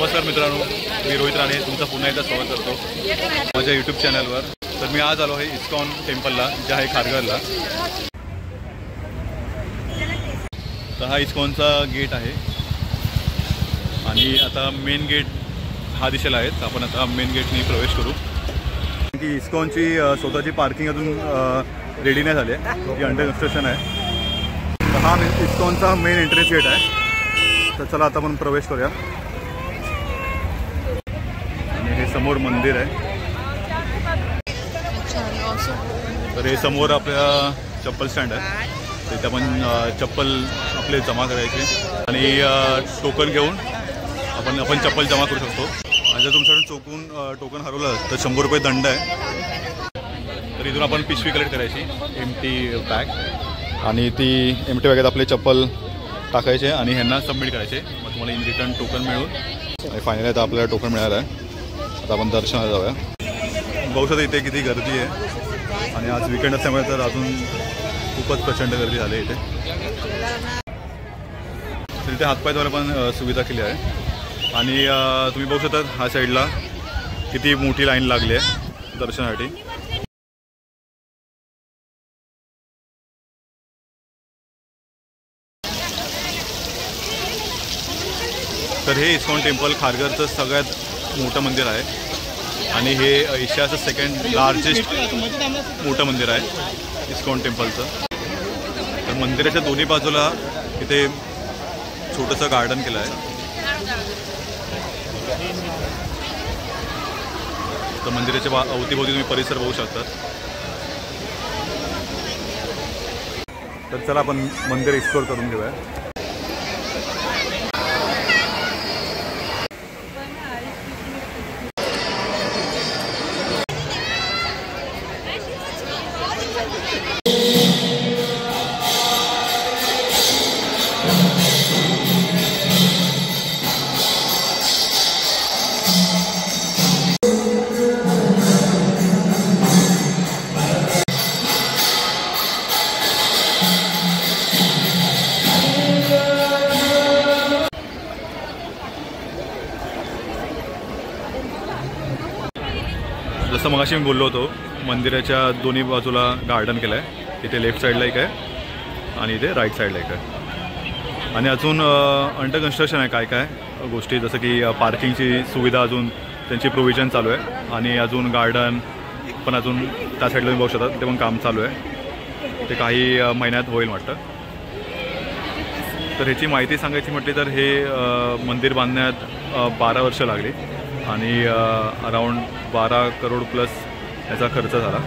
नमस्कार मित्रांनो, मी रोहित राणे तुमचं पुन्हा एकदा स्वागत करतो माझ्या यूट्यूब चॅनलवर। तर मी आज आलो आहे इस्कॉन टेम्पलला, जे आहे खारघरला। तर हा इस्कॉनचा गेट आहे आणि आता मेन गेट हा दिशेला आहे। तर आपण आता मेन गेटने प्रवेश करू की इस्कॉनची स्वतःची पार्किंग अजून रेडी नाही झाली आहे, ती अंडर कन्स्ट्रक्शन आहे। तर हा इस्कॉनचा मेन एंट्रन्स गेट आहे। तर चला आता आपण प्रवेश करूया। आणि हे समोर मंदिर आहे। तर हे समोर आपल्या चप्पल स्टँड आहे, तिथे आपण चप्पल आपले जमा करायचे आणि टोकन घेऊन आपण चप्पल जमा करू शकतो। आणि जर तुमच्याकडून टोकन हरवलं तर 100 रुपये दंड आहे। तर इथून आपण पिशवी कलेक्ट करायची, एम्प्टी बॅग, आणि ती एम्प्टी बॅगेत आपले चप्पल टाकायचे आणि ह्यांना सबमिट करायचे। मग तुम्हाला इन रिटर्न टोकन मिळून आणि फायनली आता आपल्याला टोकन मिळालं आहे। आता आपण दर्शनाला जाऊया। बघू शकता इथे किती गर्दी आहे आणि आज वीकेंड असल्यामुळे तर अजून खूपच प्रचंड गर्दी झाली इथे। तर इथे हातपाय द्वारे पण सुविधा केली आहे आणि तुम्ही बघू शकता ह्या साईडला किती मोठी लाईन लागली आहे दर्शनासाठी। तर हे इस्कॉन टेम्पल खारघरचं सगळ्यात मोठं मंदिर आहे आणि हे एशियाचं सेकंड लार्जेस्ट मोठं मंदिर आहे इस्कॉन टेम्पलचं। तर मंदिराच्या दोन्ही बाजूला इथे छोटंसं गार्डन केलं आहे। तर मंदिराच्या अवतीभोवती तुम्ही परिसर बघू शकता। तर चला आपण मंदिर एक्सप्लोर करून घेऊया। जसं मगाशी मी बोललो होतो, मंदिराच्या दोन्ही बाजूला गार्डन केलं आहे। इथे लेफ्ट साईडला एक आहे आणि इथे राईट साईडला एक आहे। आणि अजून अंडर कन्स्ट्रक्शन आहे काय काय गोष्टी, जसं की पार्किंगची सुविधा अजून त्यांची प्रोव्हिजन चालू आहे आणि अजून गार्डन पण अजून त्या साईडला तुम्ही बघू शकता, ते पण काम चालू आहे। ते काही महिन्यात होईल वाटतं। तर ह्याची माहिती सांगायची म्हटली तर हे मंदिर बांधण्यात 12 वर्ष लागली आणि अराऊंड 12 करोड प्लस याचा खर्च झाला।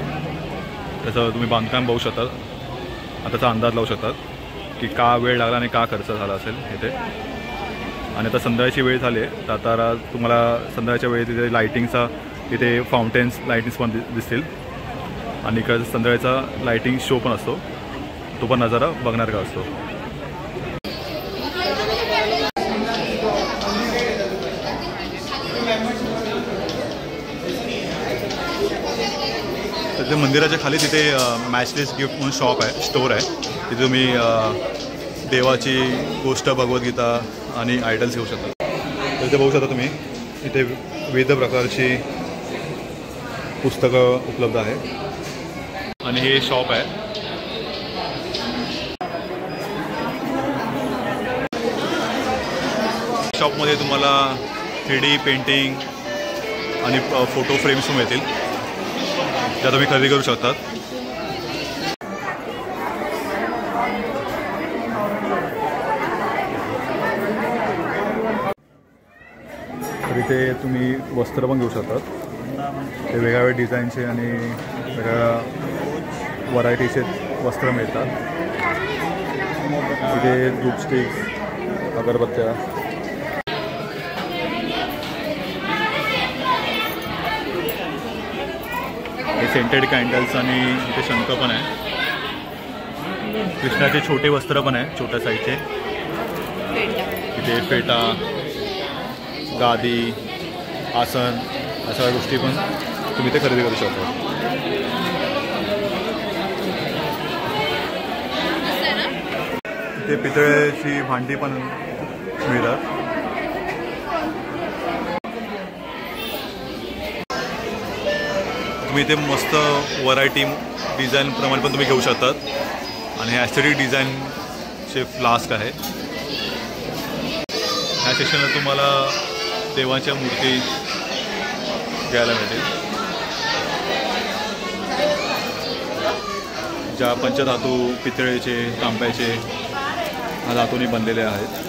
त्याचं तुम्ही बांधकाम बघू शकता, आता त्याचा अंदाज लावू शकतात की का वेळ लागला आणि का खर्च झाला असेल इथे। आणि आता संध्याकाळची वेळ झाली आहे, तर आता तुम्हाला संध्याकाळच्या वेळी तिथे लाईटिंगचा, तिथे फाउंटेन्स लाईटिंग्स पण दिसतील आणि इकडं संध्याकाळचा लाईटिंग शो पण असतो, तो पण नजारा बघण्यासारखा असतो। तर मंदिराच्या खाली तिथे मॅचलेस गिफ्ट म्हणून शॉप आहे, स्टोर आहे। तिथे तुम्ही देवाची गोष्ट, भगवद्गीता आणि आयडल्स घेऊ शकता। तर इथे बघू शकता तुम्ही, इथे विविध प्रकारची पुस्तकं उपलब्ध आहे आणि हे शॉप आहे। शॉपमध्ये तुम्हाला 3D पेंटिंग आणि फोटो फ्रेम्स मिळतील, त्या तुम्ही खरेदी करू शकतात। तर इथे तुम्ही वस्त्र पण घेऊ शकतात, ते वेगवेगळ्या डिझाईनचे आणि वेगळ्या व्हरायटीचे वस्त्र मिळतात। इथे धूप स्टिक्स, अगरबत्त्या, हे सेंटेड कॅन्डल्स आणि इथे शंख पण आहे। कृष्णाचे छोटे वस्त्र पण आहे, छोट्या साईजचे। इथे फेटा, गादी, आसन, अशा गोष्टी पण तुम्ही इथे खरेदी करू शकता। इथे पितळेची भांडी पण मिळतात। तुम्ही इथे मस्त व्हरायटी डिझाईनप्रमाणे पण तुम्ही घेऊ शकतात. आणि हे ॲस्थेटिक डिझाईनचे फ्लास्क आहे. ह्या सेक्शनला तुम्हाला देवांच्या मूर्ती घ्यायला मिळतील, ज्या पंचधातू, पितळेचे, तांब्याचे ह्या धातूंनी बनलेले आहेत.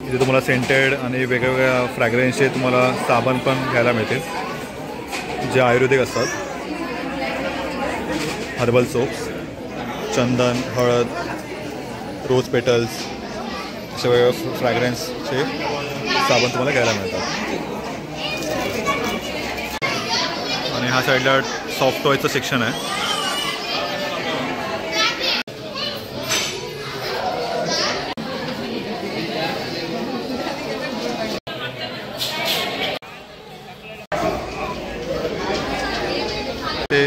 इथे तुम्हाला सेंटेड आणि वेगवेगळ्या फ्रॅग्रन्सचे तुम्हाला साबण पण घ्यायला मिळतील, जे आयुर्वेदिक असतात. हर्बल सोप्स, चंदन, हळद, रोज पेटल्स अशा वेगवेगळ्या फ्रॅग्रन्सचे साबण तुम्हाला घ्यायला मिळतात. आणि ह्या साईडला सॉफ्ट टॉयचं सेक्शन आहे. ते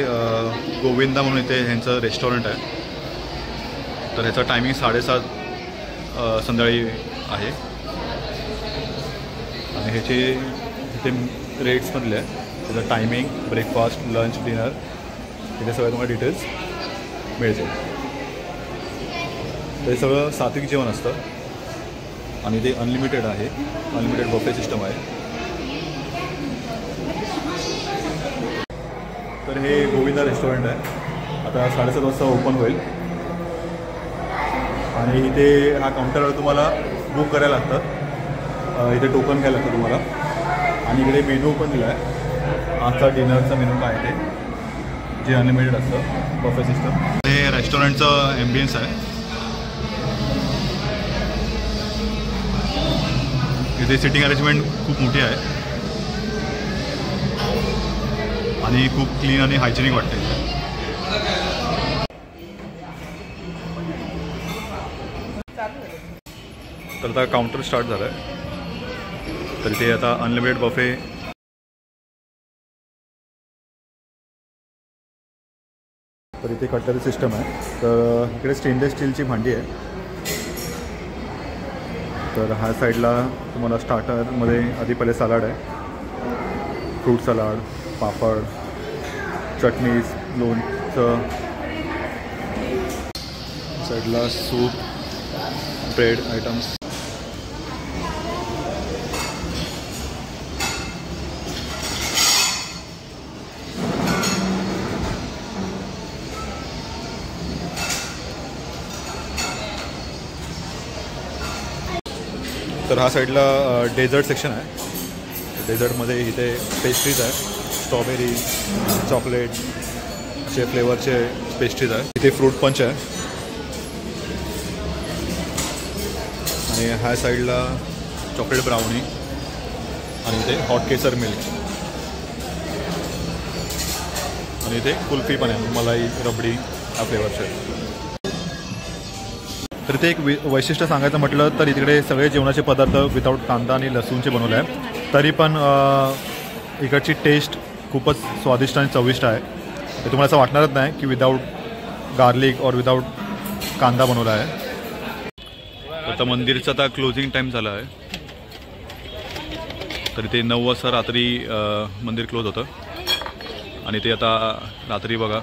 गोविंदा म्हणून इथे ह्यांचं रेस्टॉरंट आहे. तर ह्याचा टायमिंग 7:30 संध्याकाळी आहे. आणि ह्याचे इथे रेट्स मधले आहे. त्याचं टायमिंग, ब्रेकफास्ट, लंच, डिनर इथे सगळं तुम्हाला डिटेल्स मिळतील. ते सगळं सात्विक जेवण असतं आणि ते अनलिमिटेड आहे. अनलिमिटेड बफे सिस्टम आहे. तर हे गोविंदा रेस्टॉरंट आहे. आता 7:30 वाजता ओपन होईल. आणि इथे हा काउंटरवर तुम्हाला बुक करायला लागतं. इथे टोकन घ्यायला लागतं तुम्हाला. आणि इकडे मेनू पण दिला आहे. आजचा डिनरचा मेनू काय आहे ते, जे अनलिमिटेड असतं, बफे सिस्टम. हे रेस्टॉरंटचं ॲम्बियन्स आहे. इथे सिटिंग अरेंजमेंट खूप मोठी आहे आणि खूप क्लीन आणि हायजेनिक वाटते. तर आता काउंटर स्टार्ट झालं आहे. तर इथे आता अनलिमिटेड बफे. तर इथे कटलरी सिस्टम आहे. तर इकडे स्टेनलेस स्टीलची भांडी आहे. तर ह्या साईडला तुम्हाला स्टार्टरमध्ये आधी पहिले सलाड आहे, फ्रूट सलाड, पापड, चटणीज, लोणचं. साईडला सूप, ब्रेड आयटम्स. तर हा साईडला डेझर्ट सेक्शन आहे. डेझर्टमध्ये इथे पेस्ट्रीज आहे, स्ट्रॉबेरी, चॉकलेट असे फ्लेवरचे पेस्ट्रीज आहे. इथे फ्रूट पंच आहे. आणि ह्या साईडला चॉकलेट ब्राउनी आणि इथे हॉट केसर मिल्क. आणि इथे कुल्फी पण आहे, मलाई, रबडी ह्या फ्लेवरचे. तर इथे एक वैशिष्ट्य सांगायचं म्हटलं तर इकडे सगळे जेवणाचे पदार्थ विदाऊट कांदा आणि लसूणचे बनवले आहे. तरी पण इकडची टेस्ट खूपच स्वादिष्ट आणि चविष्ट आहे. हे तुम्हाला असं वाटणारच नाही की विदाऊट गार्लिक और विदाऊट कांदा बनवला आहे. आता मंदिरचा आता क्लोजिंग टाईम झाला आहे. तर इथे 9 वाजता रात्री मंदिर क्लोज होतं. आणि ते आता रात्री बघा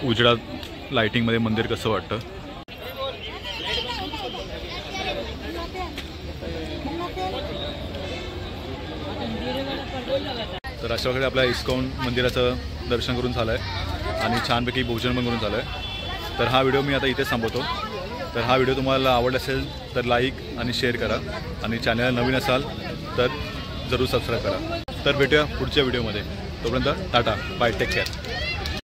उजेडात लाईटिंगमध्ये मंदिर कसं वाटतं. तर अशा प्रकारे आपल्या इस्कॉन मंदिराचं दर्शन करून झालं आहे आणि छानपैकी भोजन पण करून झालं आहे. तर हा व्हिडिओ मी आता इथे थांबवतो. तर हा व्हिडिओ तुम्हाला आवडला असेल तर लाईक आणि शेअर करा. आणि चॅनलला नवीन असाल तर जरूर सबस्क्राईब करा. तर भेटूया पुढच्या व्हिडिओमध्ये. तोपर्यंत टाटा, बाय, टेक केअर.